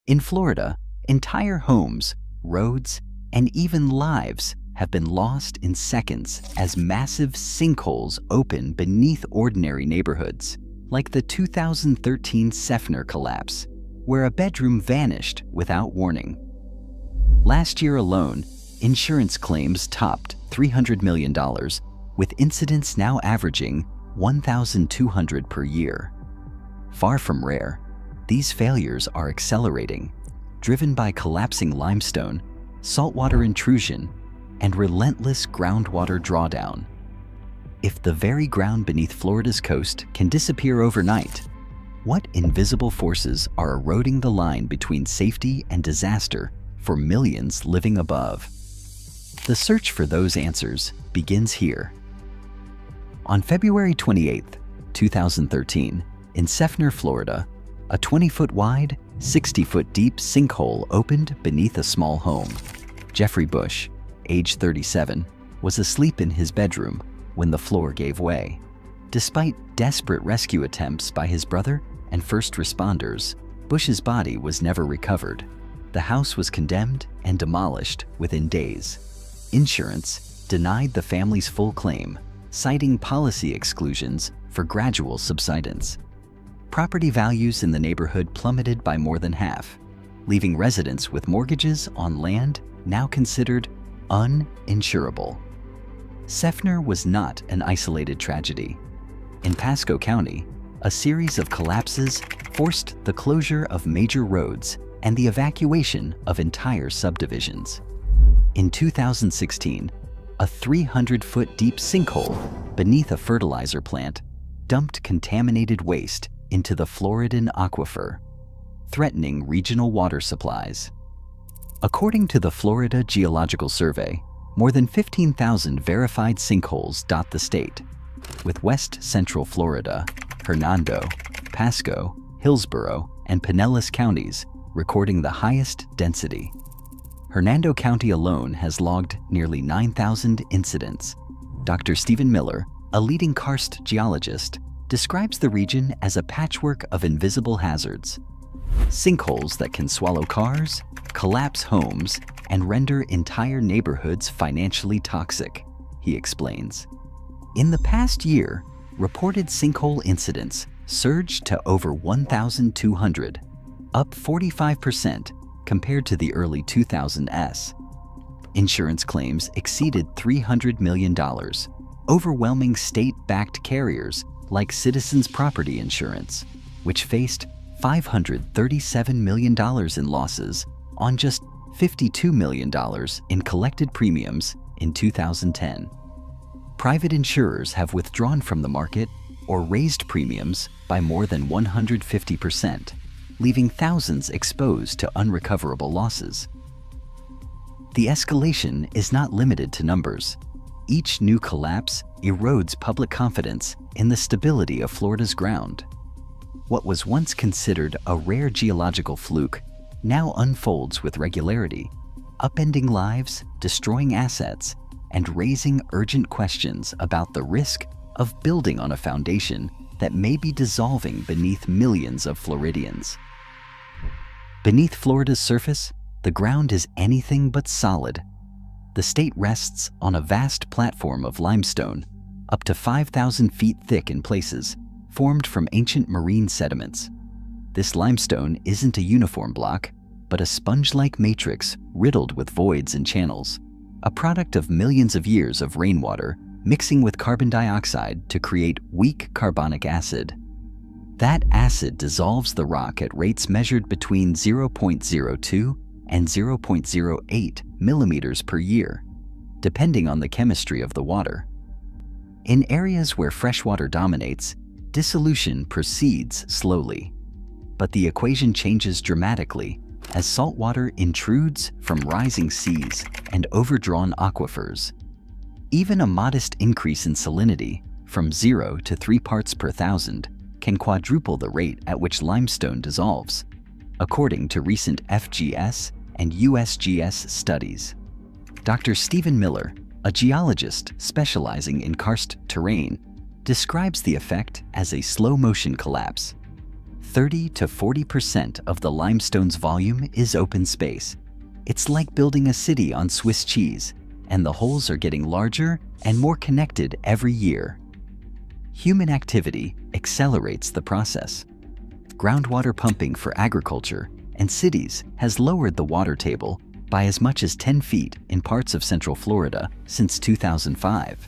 In Florida, entire homes, roads, and even lives have been lost in seconds as massive sinkholes open beneath ordinary neighborhoods, like the 2013 Seffner collapse, where a bedroom vanished without warning. Last year alone, insurance claims topped $300 million, with incidents now averaging 1,200 per year. Far from rare, these failures are accelerating, driven by collapsing limestone, saltwater intrusion, and relentless groundwater drawdown. If the very ground beneath Florida's coast can disappear overnight, what invisible forces are eroding the line between safety and disaster for millions living above? The search for those answers begins here. On February 28, 2013, in Seffner, Florida, a 20-foot wide, 60-foot deep sinkhole opened beneath a small home. Jeffrey Bush, age 37, was asleep in his bedroom when the floor gave way. Despite desperate rescue attempts by his brother and first responders, Bush's body was never recovered. The house was condemned and demolished within days. Insurance denied the family's full claim, citing policy exclusions for gradual subsidence. Property values in the neighborhood plummeted by more than half, leaving residents with mortgages on land now considered uninsurable. Seffner was not an isolated tragedy. In Pasco County, a series of collapses forced the closure of major roads and the evacuation of entire subdivisions. In 2016, a 300-foot deep sinkhole beneath a fertilizer plant dumped contaminated waste into the Floridan aquifer, threatening regional water supplies. According to the Florida Geological Survey, more than 15,000 verified sinkholes dot the state, with West Central Florida, Hernando, Pasco, Hillsborough, and Pinellas counties recording the highest density. Hernando County alone has logged nearly 9,000 incidents. Dr. Stephen Miller, a leading karst geologist, describes the region as a patchwork of invisible hazards. Sinkholes that can swallow cars, collapse homes, and render entire neighborhoods financially toxic, he explains. In the past year, reported sinkhole incidents surged to over 1,200, up 45% compared to the early 2000s. Insurance claims exceeded $300 million, overwhelming state-backed carriers like Citizens Property Insurance, which faced $537 million in losses on just $52 million in collected premiums in 2010. Private insurers have withdrawn from the market or raised premiums by more than 150%, leaving thousands exposed to unrecoverable losses. The escalation is not limited to numbers. Each new collapse erodes public confidence in the stability of Florida's ground. What was once considered a rare geological fluke now unfolds with regularity, upending lives, destroying assets, and raising urgent questions about the risk of building on a foundation that may be dissolving beneath millions of Floridians. Beneath Florida's surface, the ground is anything but solid. The state rests on a vast platform of limestone, up to 5,000 feet thick in places, formed from ancient marine sediments. This limestone isn't a uniform block, but a sponge-like matrix riddled with voids and channels, a product of millions of years of rainwater mixing with carbon dioxide to create weak carbonic acid. That acid dissolves the rock at rates measured between 0.02 and 0.08 millimeters per year, depending on the chemistry of the water. In areas where freshwater dominates, dissolution proceeds slowly, but the equation changes dramatically as saltwater intrudes from rising seas and overdrawn aquifers. Even a modest increase in salinity, from 0 to 3 parts per thousand, can quadruple the rate at which limestone dissolves, according to recent FGS and USGS studies. Dr. Stephen Miller, a geologist specializing in karst terrain, describes the effect as a slow-motion collapse. 30 to 40% of the limestone's volume is open space. It's like building a city on Swiss cheese, and the holes are getting larger and more connected every year. Human activity accelerates the process. Groundwater pumping for agriculture and cities has lowered the water table by as much as 10 feet in parts of Central Florida since 2005.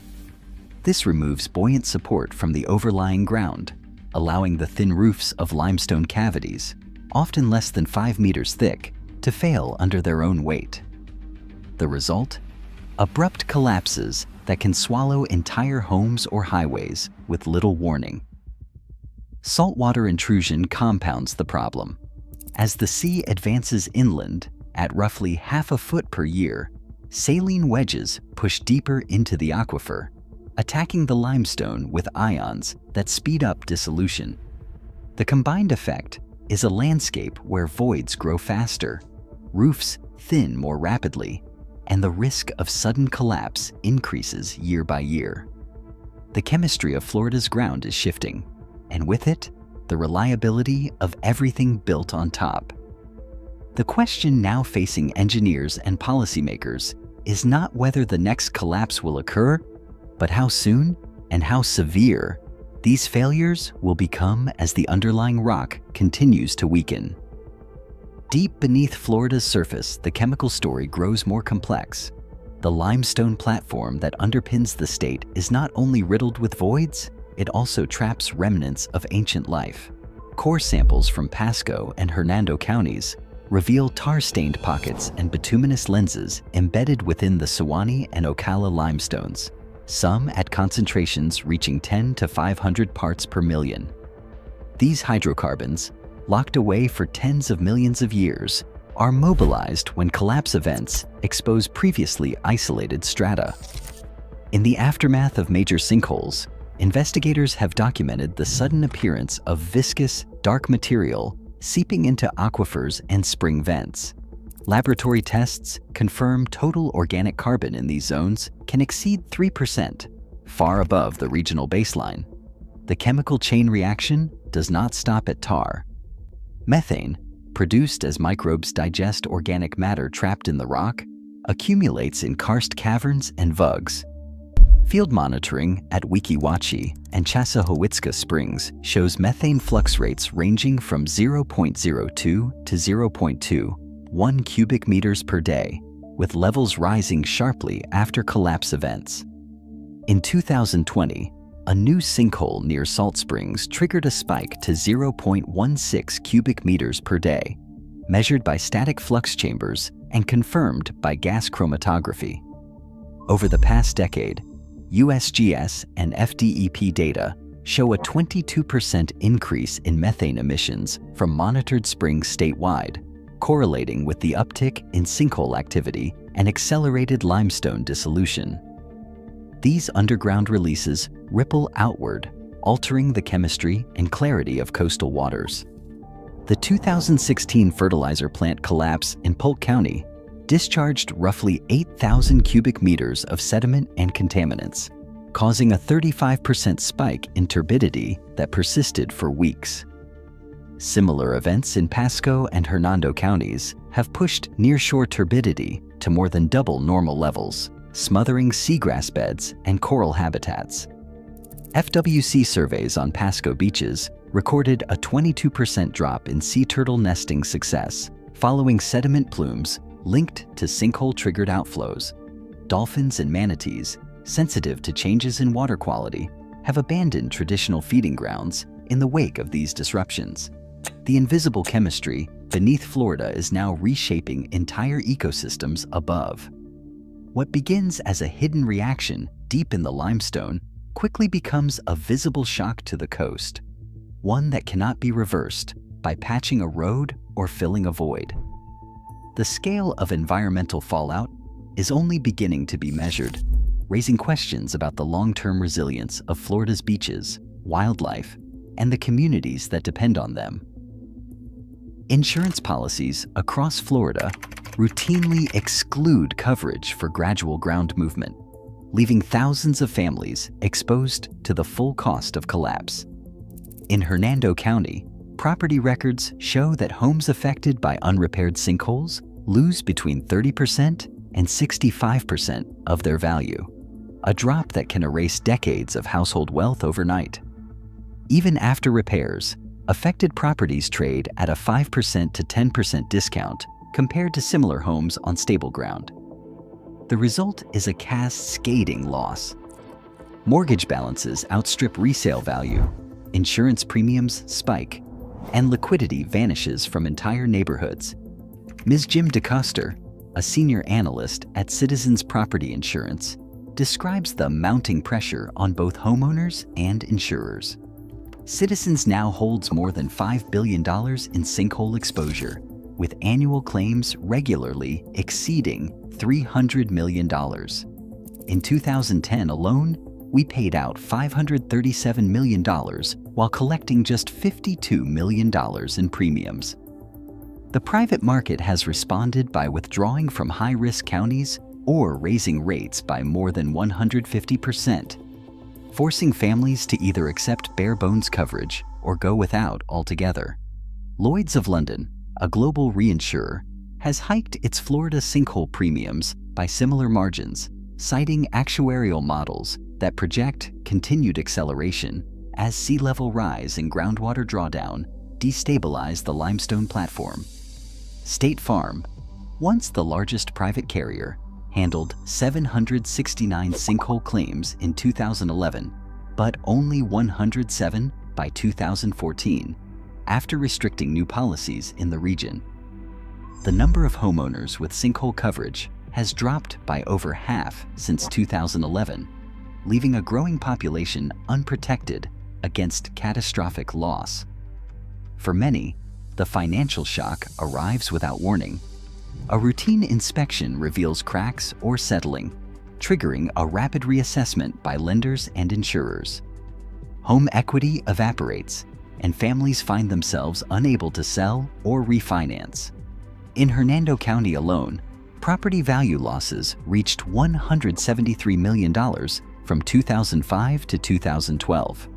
This removes buoyant support from the overlying ground, allowing the thin roofs of limestone cavities, often less than 5 meters thick, to fail under their own weight. The result? Abrupt collapses that can swallow entire homes or highways with little warning. Saltwater intrusion compounds the problem. As the sea advances inland at roughly half a foot per year, saline wedges push deeper into the aquifer, attacking the limestone with ions that speed up dissolution. The combined effect is a landscape where voids grow faster, roofs thin more rapidly, and the risk of sudden collapse increases year by year. The chemistry of Florida's ground is shifting, and with it, the reliability of everything built on top. The question now facing engineers and policymakers is not whether the next collapse will occur, but how soon and how severe these failures will become as the underlying rock continues to weaken. Deep beneath Florida's surface, the chemical story grows more complex. The limestone platform that underpins the state is not only riddled with voids, it also traps remnants of ancient life. Core samples from Pasco and Hernando counties reveal tar-stained pockets and bituminous lenses embedded within the Sewanee and Ocala limestones, some at concentrations reaching 10 to 500 parts per million. These hydrocarbons, locked away for tens of millions of years, are mobilized when collapse events expose previously isolated strata. In the aftermath of major sinkholes, investigators have documented the sudden appearance of viscous, dark material seeping into aquifers and spring vents. Laboratory tests confirm total organic carbon in these zones can exceed 3%, far above the regional baseline. The chemical chain reaction does not stop at tar. Methane, produced as microbes digest organic matter trapped in the rock, accumulates in karst caverns and vugs. Field monitoring at Weeki Wachee and Chassahowitzka Springs shows methane flux rates ranging from 0.02 to 0.21 cubic meters per day, with levels rising sharply after collapse events. In 2020, a new sinkhole near Salt Springs triggered a spike to 0.16 cubic meters per day, measured by static flux chambers and confirmed by gas chromatography. Over the past decade, USGS and FDEP data show a 22% increase in methane emissions from monitored springs statewide, correlating with the uptick in sinkhole activity and accelerated limestone dissolution. These underground releases ripple outward, altering the chemistry and clarity of coastal waters. The 2016 fertilizer plant collapse in Polk County discharged roughly 8,000 cubic meters of sediment and contaminants, causing a 35% spike in turbidity that persisted for weeks. Similar events in Pasco and Hernando counties have pushed nearshore turbidity to more than double normal levels, smothering seagrass beds and coral habitats. FWC surveys on Pasco beaches recorded a 22% drop in sea turtle nesting success following sediment plumes linked to sinkhole-triggered outflows. Dolphins and manatees, sensitive to changes in water quality, have abandoned traditional feeding grounds in the wake of these disruptions. The invisible chemistry beneath Florida is now reshaping entire ecosystems above. What begins as a hidden reaction deep in the limestone quickly becomes a visible shock to the coast, one that cannot be reversed by patching a road or filling a void. The scale of environmental fallout is only beginning to be measured, raising questions about the long-term resilience of Florida's beaches, wildlife, and the communities that depend on them. Insurance policies across Florida routinely exclude coverage for gradual ground movement, leaving thousands of families exposed to the full cost of collapse. In Hernando County, Property records show that homes affected by unrepaired sinkholes lose between 30% and 65% of their value, a drop that can erase decades of household wealth overnight. Even after repairs, affected properties trade at a 5% to 10% discount compared to similar homes on stable ground. The result is a cascading loss. Mortgage balances outstrip resale value, insurance premiums spike, and liquidity vanishes from entire neighborhoods. Ms. Jim DeCoster, a senior analyst at Citizens Property Insurance, describes the mounting pressure on both homeowners and insurers. Citizens now holds more than $5 billion in sinkhole exposure, with annual claims regularly exceeding $300 million. In 2010 alone, we paid out $537 million while collecting just $52 million in premiums. The private market has responded by withdrawing from high-risk counties or raising rates by more than 150%, forcing families to either accept bare-bones coverage or go without altogether. Lloyd's of London, a global reinsurer, has hiked its Florida sinkhole premiums by similar margins, citing actuarial models that project continued acceleration as sea level rise and groundwater drawdown destabilize the Limestone platform. State Farm, once the largest private carrier, handled 769 sinkhole claims in 2011, but only 107 by 2014, after restricting new policies in the region. The number of homeowners with sinkhole coverage has dropped by over half since 2011, leaving a growing population unprotected against catastrophic loss. For many, the financial shock arrives without warning. A routine inspection reveals cracks or settling, triggering a rapid reassessment by lenders and insurers. Home equity evaporates, and families find themselves unable to sell or refinance. In Hernando County alone, property value losses reached $173 million from 2005 to 2012.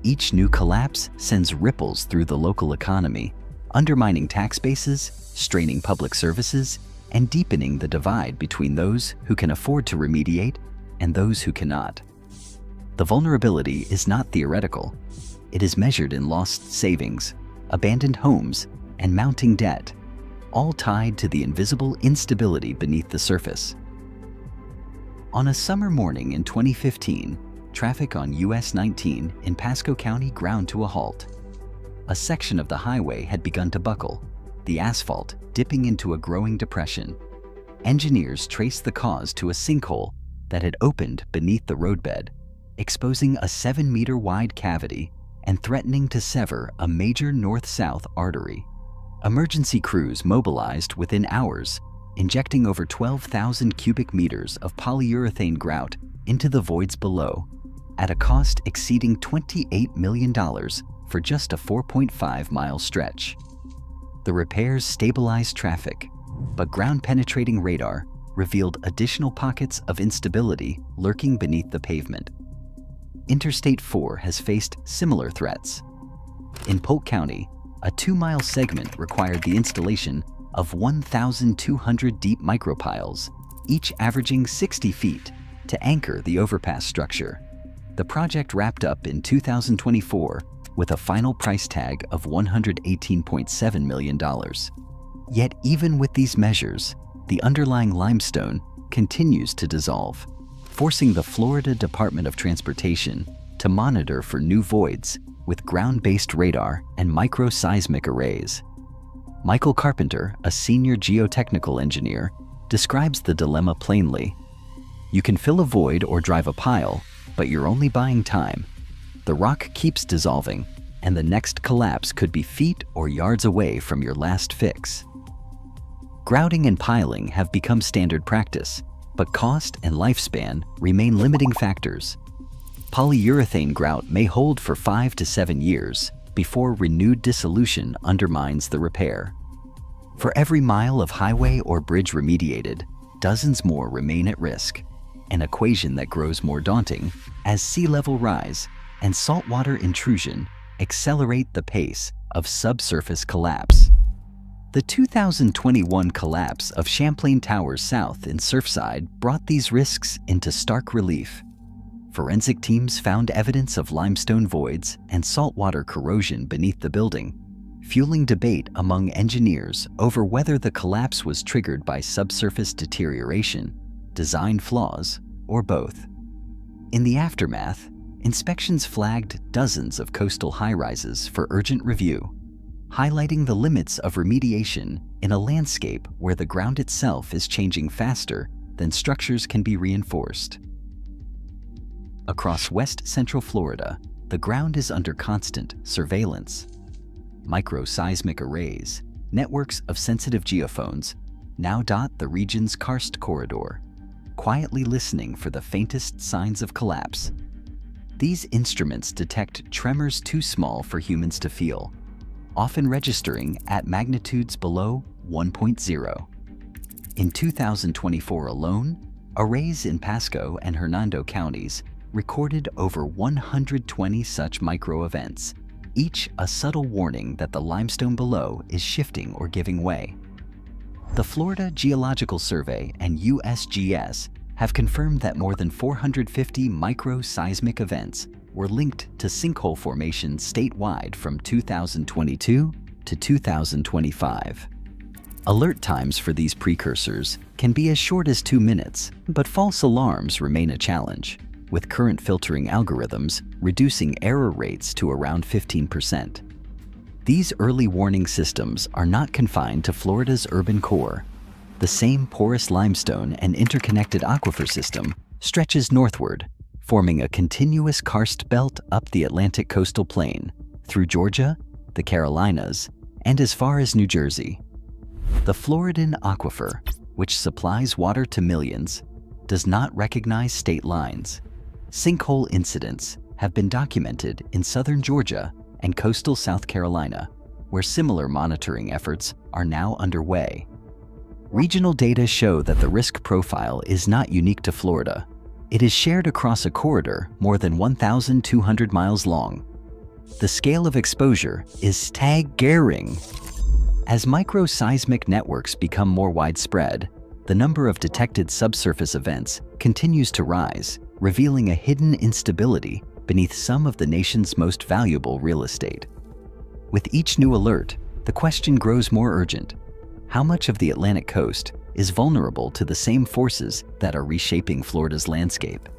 Each new collapse sends ripples through the local economy, undermining tax bases, straining public services, and deepening the divide between those who can afford to remediate and those who cannot. The vulnerability is not theoretical. It is measured in lost savings, abandoned homes, and mounting debt, all tied to the invisible instability beneath the surface. On a summer morning in 2015, traffic on US 19 in Pasco County ground to a halt. A section of the highway had begun to buckle, the asphalt dipping into a growing depression. Engineers traced the cause to a sinkhole that had opened beneath the roadbed, exposing a 7-meter wide cavity and threatening to sever a major north-south artery. Emergency crews mobilized within hours, injecting over 12,000 cubic meters of polyurethane grout into the voids below, at a cost exceeding $28 million for just a 4.5-mile stretch. The repairs stabilized traffic, but ground-penetrating radar revealed additional pockets of instability lurking beneath the pavement. Interstate 4 has faced similar threats. In Polk County, a 2-mile segment required the installation of 1,200 deep micropiles, each averaging 60 feet, to anchor the overpass structure. The project wrapped up in 2024 with a final price tag of $118.7 million. Yet even with these measures, the underlying limestone continues to dissolve, forcing the Florida Department of Transportation to monitor for new voids with ground-based radar and microseismic arrays. Michael Carpenter, a senior geotechnical engineer, describes the dilemma plainly. You can fill a void or drive a pile, but you're only buying time. The rock keeps dissolving, and the next collapse could be feet or yards away from your last fix. Grouting and piling have become standard practice, but cost and lifespan remain limiting factors. Polyurethane grout may hold for 5 to 7 years before renewed dissolution undermines the repair. For every mile of highway or bridge remediated, dozens more remain at risk, an equation that grows more daunting as sea level rise and saltwater intrusion accelerate the pace of subsurface collapse. The 2021 collapse of Champlain Towers South in Surfside brought these risks into stark relief. Forensic teams found evidence of limestone voids and saltwater corrosion beneath the building, fueling debate among engineers over whether the collapse was triggered by subsurface deterioration, design flaws, or both. In the aftermath, inspections flagged dozens of coastal high-rises for urgent review, highlighting the limits of remediation in a landscape where the ground itself is changing faster than structures can be reinforced. Across West Central Florida, the ground is under constant surveillance. Microseismic arrays, networks of sensitive geophones, now dot the region's karst corridor, quietly listening for the faintest signs of collapse. These instruments detect tremors too small for humans to feel, often registering at magnitudes below 1.0. In 2024 alone, arrays in Pasco and Hernando counties recorded over 120 such micro-events, each a subtle warning that the limestone below is shifting or giving way. The Florida Geological Survey and USGS have confirmed that more than 450 micro-seismic events were linked to sinkhole formations statewide from 2022 to 2025. Alert times for these precursors can be as short as 2 minutes, but false alarms remain a challenge, with current filtering algorithms reducing error rates to around 15%. These early warning systems are not confined to Florida's urban core. The same porous limestone and interconnected aquifer system stretches northward, forming a continuous karst belt up the Atlantic coastal plain, through Georgia, the Carolinas, and as far as New Jersey. The Floridan aquifer, which supplies water to millions, does not recognize state lines. Sinkhole incidents have been documented in southern Georgia and coastal South Carolina, where similar monitoring efforts are now underway. Regional data show that the risk profile is not unique to Florida. It is shared across a corridor more than 1,200 miles long. The scale of exposure is staggering. As microseismic networks become more widespread, the number of detected subsurface events continues to rise, revealing a hidden instability beneath some of the nation's most valuable real estate. With each new alert, the question grows more urgent. How much of the Atlantic coast is vulnerable to the same forces that are reshaping Florida's landscape?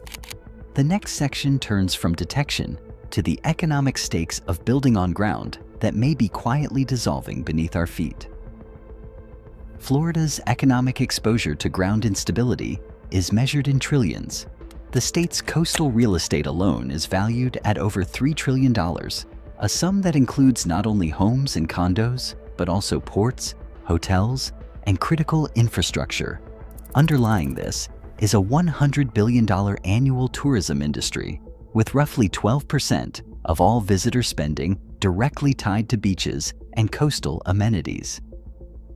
The next section turns from detection to the economic stakes of building on ground that may be quietly dissolving beneath our feet. Florida's economic exposure to ground instability is measured in trillions. The state's coastal real estate alone is valued at over $3 trillion, a sum that includes not only homes and condos, but also ports, hotels, and critical infrastructure. Underlying this is a $100 billion annual tourism industry, with roughly 12% of all visitor spending directly tied to beaches and coastal amenities.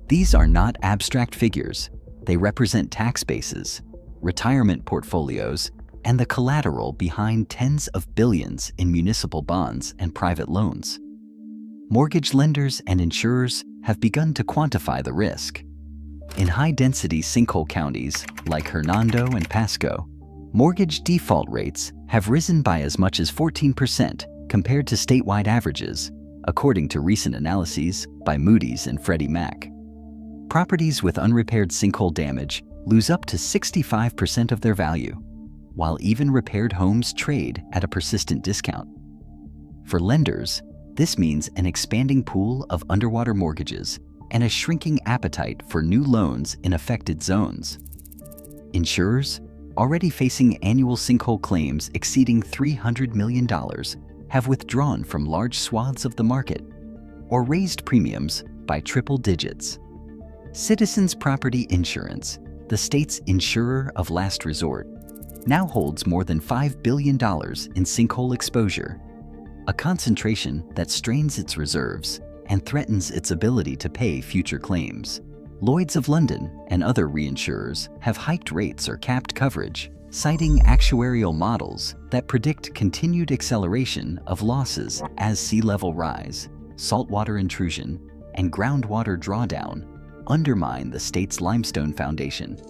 These are not abstract figures. They represent tax bases, retirement portfolios, and the collateral behind tens of billions in municipal bonds and private loans. Mortgage lenders and insurers have begun to quantify the risk. In high-density sinkhole counties like Hernando and Pasco, mortgage default rates have risen by as much as 14% compared to statewide averages, according to recent analyses by Moody's and Freddie Mac. Properties with unrepaired sinkhole damage lose up to 65% of their value, while even repaired homes trade at a persistent discount. For lenders, this means an expanding pool of underwater mortgages and a shrinking appetite for new loans in affected zones. Insurers, already facing annual sinkhole claims exceeding $300 million, have withdrawn from large swaths of the market or raised premiums by triple digits. Citizens Property Insurance, the state's insurer of last resort, now holds more than $5 billion in sinkhole exposure, a concentration that strains its reserves and threatens its ability to pay future claims. Lloyd's of London and other reinsurers have hiked rates or capped coverage, citing actuarial models that predict continued acceleration of losses as sea level rise. saltwater intrusion, and groundwater drawdown undermine the state's limestone foundation.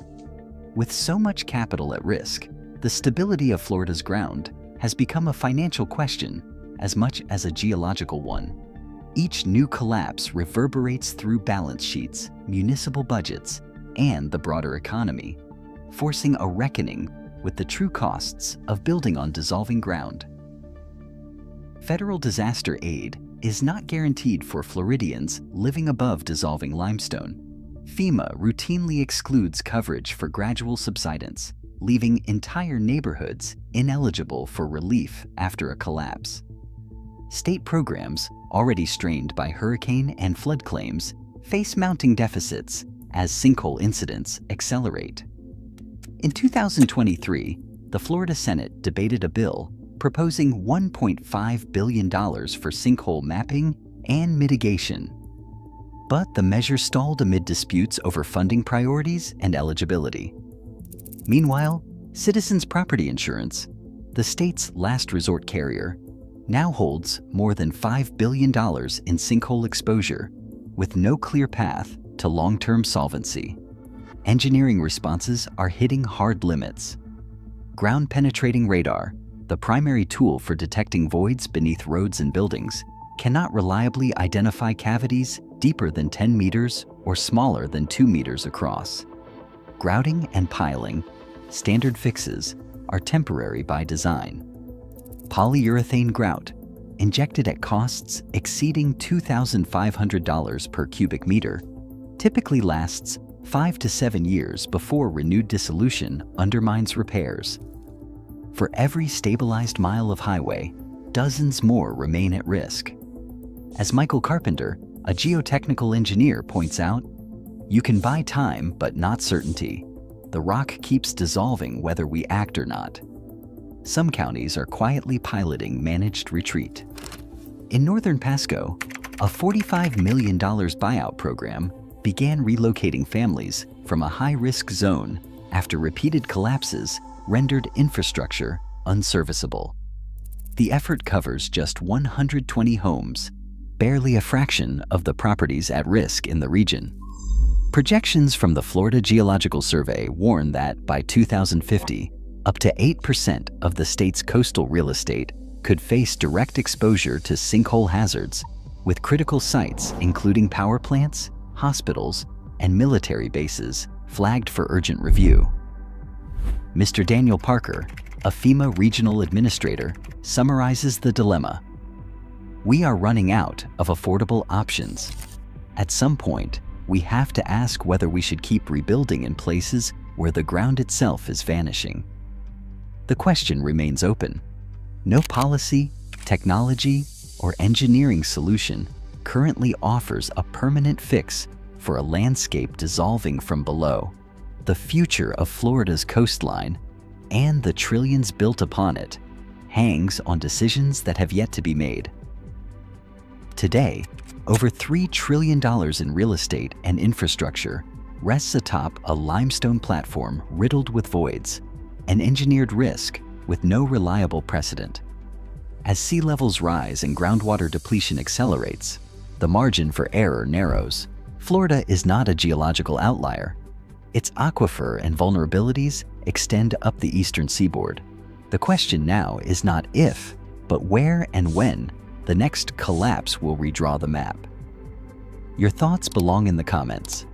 With so much capital at risk, the stability of Florida's ground has become a financial question as much as a geological one. Each new collapse reverberates through balance sheets, municipal budgets, and the broader economy, forcing a reckoning with the true costs of building on dissolving ground. Federal disaster aid is not guaranteed for Floridians living above dissolving limestone. FEMA routinely excludes coverage for gradual subsidence, leaving entire neighborhoods ineligible for relief after a collapse. State programs, already strained by hurricane and flood claims, face mounting deficits as sinkhole incidents accelerate. In 2023, the Florida Senate debated a bill proposing $1.5 billion for sinkhole mapping and mitigation. But the measure stalled amid disputes over funding priorities and eligibility. Meanwhile, Citizens Property Insurance, the state's last resort carrier, now holds more than $5 billion in sinkhole exposure, with no clear path to long-term solvency. Engineering responses are hitting hard limits. Ground-penetrating radar, the primary tool for detecting voids beneath roads and buildings, cannot reliably identify cavities deeper than 10 meters or smaller than 2 meters across. Grouting and piling, standard fixes, are temporary by design. Polyurethane grout, injected at costs exceeding $2,500 per cubic meter, typically lasts 5 to 7 years before renewed dissolution undermines repairs. For every stabilized mile of highway, dozens more remain at risk. As Michael Carpenter, a geotechnical engineer, points out, you can buy time but not certainty. The rock keeps dissolving whether we act or not. Some counties are quietly piloting managed retreat. In northern Pasco, a $45 million buyout program began relocating families from a high-risk zone after repeated collapses rendered infrastructure unserviceable. The effort covers just 120 homes, barely a fraction of the properties at risk in the region. Projections from the Florida Geological Survey warn that by 2050, up to 8% of the state's coastal real estate could face direct exposure to sinkhole hazards, with critical sites including power plants, hospitals, and military bases flagged for urgent review. Mr. Daniel Parker, a FEMA regional administrator, summarizes the dilemma. We are running out of affordable options. At some point, we have to ask whether we should keep rebuilding in places where the ground itself is vanishing. The question remains open. No policy, technology, or engineering solution currently offers a permanent fix for a landscape dissolving from below. The future of Florida's coastline and the trillions built upon it hangs on decisions that have yet to be made. Today, over $3 trillion in real estate and infrastructure rests atop a limestone platform riddled with voids, an engineered risk with no reliable precedent. As sea levels rise and groundwater depletion accelerates, the margin for error narrows. Florida is not a geological outlier. Its aquifer and vulnerabilities extend up the eastern seaboard. The question now is not if, but where and when the next collapse will redraw the map. Your thoughts belong in the comments.